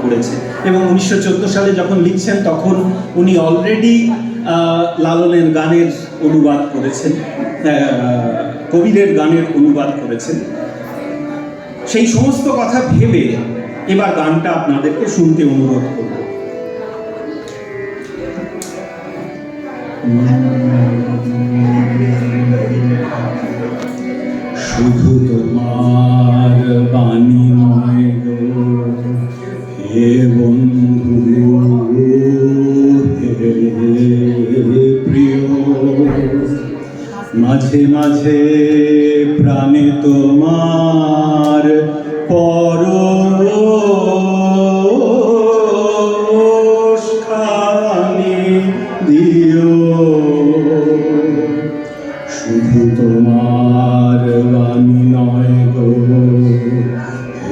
করেছে। এবং 1914 সালে যখন লিখছেন তখন উনি অলরেডি লালনের গানের অনুবাদ করেছেন, কবিরের গানের অনুবাদ করেছেন। সেই সমস্ত কথা ভেবে এবার গানটা আপনাদেরকে শুনতে অনুরোধ করব। শুধু তোমার বাণী নয় গো হে বন্ধু, হে প্রিয়, মাঝে মাঝে প্রাণে তোমার পরশখানি দিও। শুধু তোমার বাণী নয় গো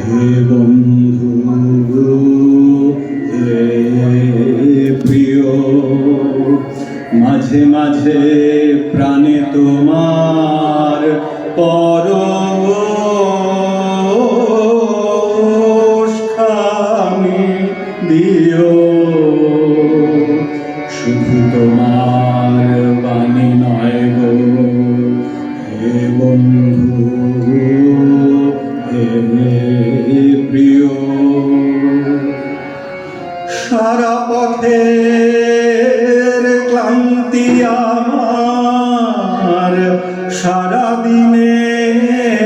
হে বন্ধু, হে প্রিয়, মাঝে মাঝে প্রাণে তোমার পরশখানি দিও। শুধু তোমার বাণী নয় গো হে বন্ধু, হে প্রিয়, সারা পথের ক্লান্তি আমার, সারা দিনের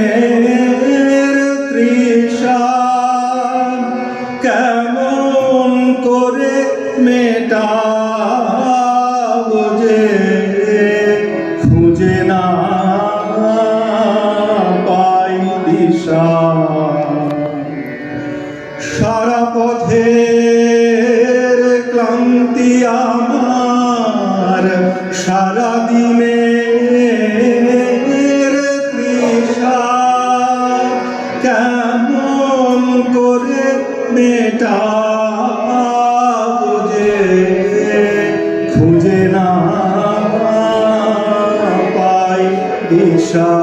তৃষা কেমন করে মেটাবো যে খুঁজে না পাই দিশা। সারা পথের ক্লান্তি আমার, সারা দিনের তৃষা কেমন করে মেটাবো যে খুঁজে না পাই দিশা।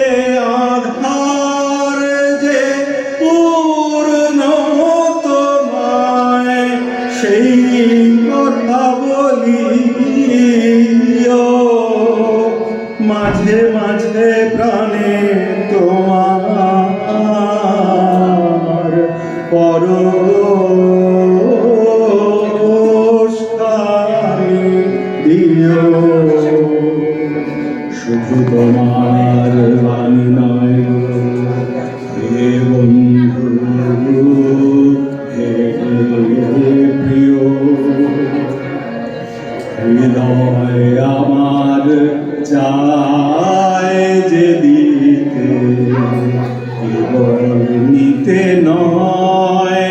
এ আধার যে পূর্ণ তোমায় সেই কথা বলিও, মাঝে মাঝে প্রাণে তোমার পরশখানি দিও। শুধু তোমার বাণী নয় গো হে বন্ধু, হে প্রিয়, হৃদয় আমার চায় যে দিতে, কেবল নিতে নয়,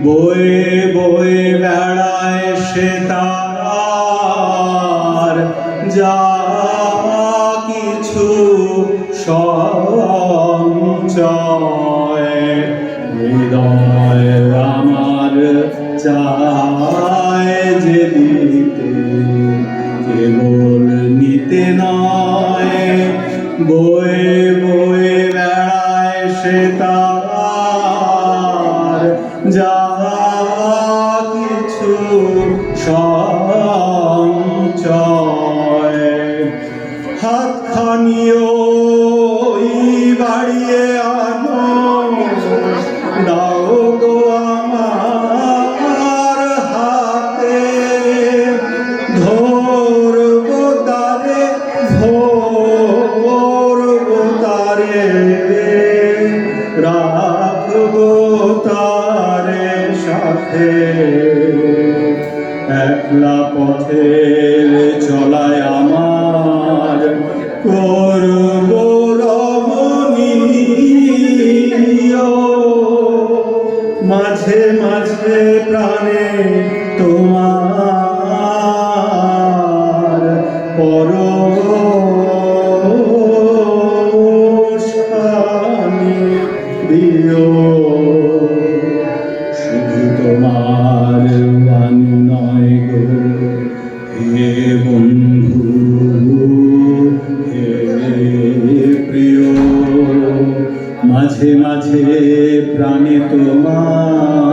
বয়ে বয়ে বেড়ায় সে তার যা কিছু সঞ্চয়। হৃদয় আমার চায় যে দিতে, কেবল নিতে নয়, বয়ে বয়ে বেড়ায় সে তার যা কিছু সঞ্চয়। হাতখানিও বাড়িয়ে আনো, দাও গো আমার হাতে, ধরবো তারে, ধরবো তারে, রাখবো তারে সাথে। একলা পথের চলায় আমার করব রমণীয়, মাঝে মাঝে প্রাণে তোমার পরশখানি দিও। শুধু তোমার বাণী নয় গো হে বন্ধু, হে প্রিয়, মাঝে মাঝে প্রাণে তোমার